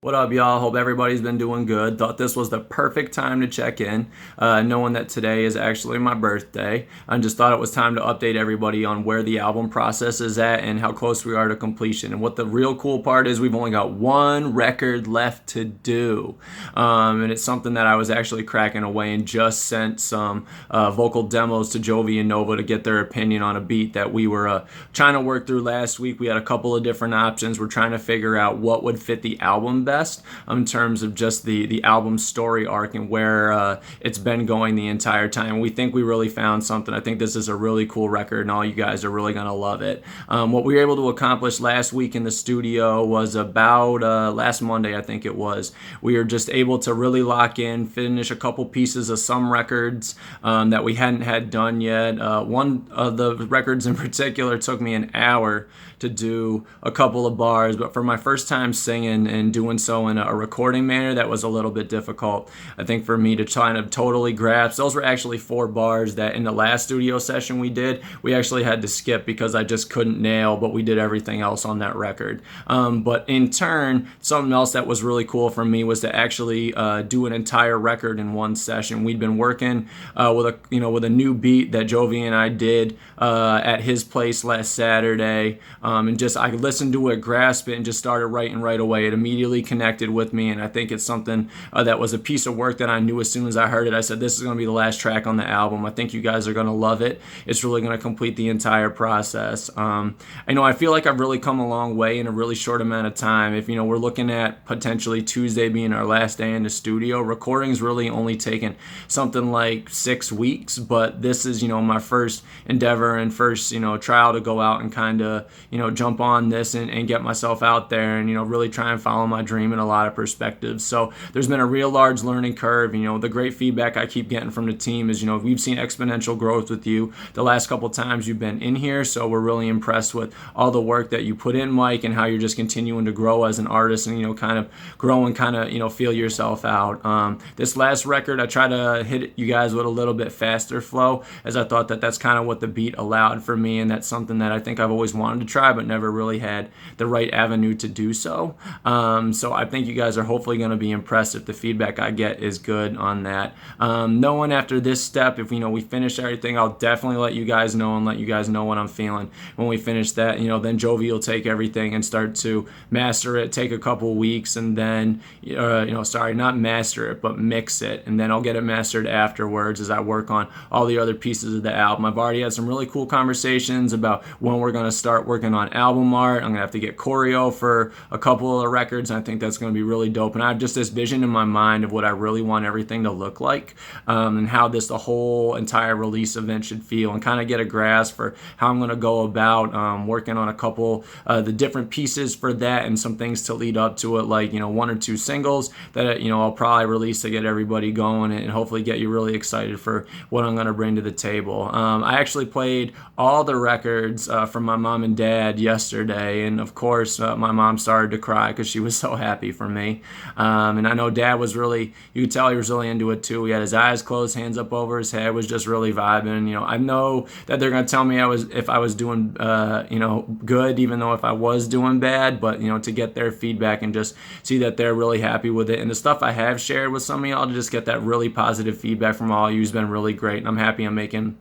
What up, y'all? Hope everybody's been doing good. Thought this was the perfect time to check in, knowing that today is actually my birthday. I just thought it was time to update everybody on where the album process is at and how close we are to completion. And what the real cool part is, we've only got one record left to do. And it's something that I was actually cracking away and just sent some vocal demos to Jovi and Nova to get their opinion on a beat that we were trying to work through last week. We had a couple of different options. We're trying to figure out what would fit the album best in terms of just the album story arc and where it's been going the entire time. We think we really found something. I think this is a really cool record and all you guys are really going to love it. What we were able to accomplish last week in the studio was about last Monday, I think it was. We were just able to really lock in, finish a couple pieces of some records that we hadn't had done yet. One of the records in particular took me an hour to do a couple of bars, but for my first time singing and doing so in a recording manner, that was a little bit difficult, I think, for me to try to totally grasp. Those were actually 4 bars that in the last studio session we did, we actually had to skip because I just couldn't nail, but we did everything else on that record. But in turn, something else that was really cool for me was to actually do an entire record in one session. We'd been working with a new beat that Jovi and I did at his place last Saturday. And just I listened to it, grasped it, and just started writing right away. It immediately connected with me, and I think it's something that was a piece of work that I knew as soon as I heard it. I said, this is going to be the last track on the album. I think you guys are going to love it. It's really going to complete the entire process. I feel like I've really come a long way in a really short amount of time. If we're looking at potentially Tuesday being our last day in the studio, recording's really only taken something like 6 weeks, but this is my first endeavor and first trial to go out and kind of jump on this and get myself out there and really try and follow my dream in a lot of perspectives. So there's been a real large learning curve. The great feedback I keep getting from the team is we've seen exponential growth with you the last couple times you've been in here, so we're really impressed with all the work that you put in, Mike, and how you're just continuing to grow as an artist and kind of grow and kind of feel yourself out. This last record I try to hit you guys with a little bit faster flow, as I thought that that's kind of what the beat allowed for me, and that's something that I think I've always wanted to try but never really had the right avenue to do so. So I think you guys are hopefully going to be impressed if the feedback I get is good on that. Knowing after this step, if we finish everything, I'll definitely let you guys know and let you guys know what I'm feeling when we finish that. Then Jovi will take everything and start to master it, take a couple weeks, and then not master it but mix it, and then I'll get it mastered afterwards as I work on all the other pieces of the album. I've already had some really cool conversations about when we're going to start working on album art. I'm gonna have to get choreo for a couple of the records, and I think that's gonna be really dope. And I have just this vision in my mind of what I really want everything to look like, and how the whole entire release event should feel, and kind of get a grasp for how I'm gonna go about working on a couple the different pieces for that, and some things to lead up to it, like 1 or 2 singles that I'll probably release to get everybody going and hopefully get you really excited for what I'm gonna bring to the table. I actually played all the records from my mom and dad yesterday, and of course my mom started to cry because she was so happy for me, and I know dad was really, you could tell he was really into it too. He had his eyes closed, hands up over his head, was just really vibing. I know that they're going to tell me if I was doing good, even though if I was doing bad, but to get their feedback and just see that they're really happy with it, and the stuff I have shared with some of y'all, to just get that really positive feedback from all of you has been really great, and I'm happy I'm making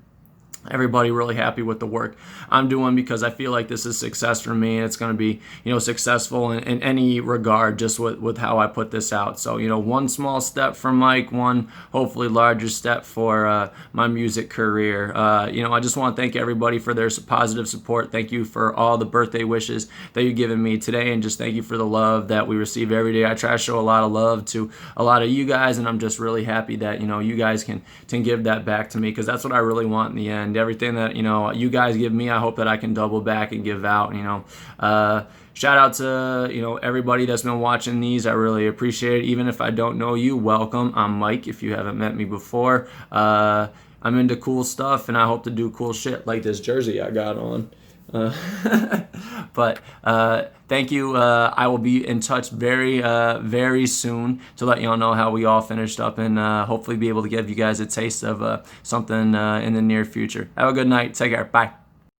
everybody really happy with the work I'm doing, because I feel like this is success for me, and it's going to be successful in any regard, just with how I put this out. So one small step for Mike, one hopefully larger step for my music career. I just want to thank everybody for their positive support. Thank you for all the birthday wishes that you've given me today, and just thank you for the love that we receive every day. I try to show a lot of love to a lot of you guys, and I'm just really happy that you guys can give that back to me, because that's what I really want in the end. Everything that you guys give me, I hope that I can double back and give out. Shout out to everybody that's been watching these. I really appreciate it. Even if I don't know you, welcome. I'm Mike, if you haven't met me before. I'm into cool stuff, and I hope to do cool shit like this jersey I got on. But thank you. I will be in touch very, very soon to let y'all know how we all finished up, and hopefully be able to give you guys a taste of something in the near future. Have a good night. Take care. Bye.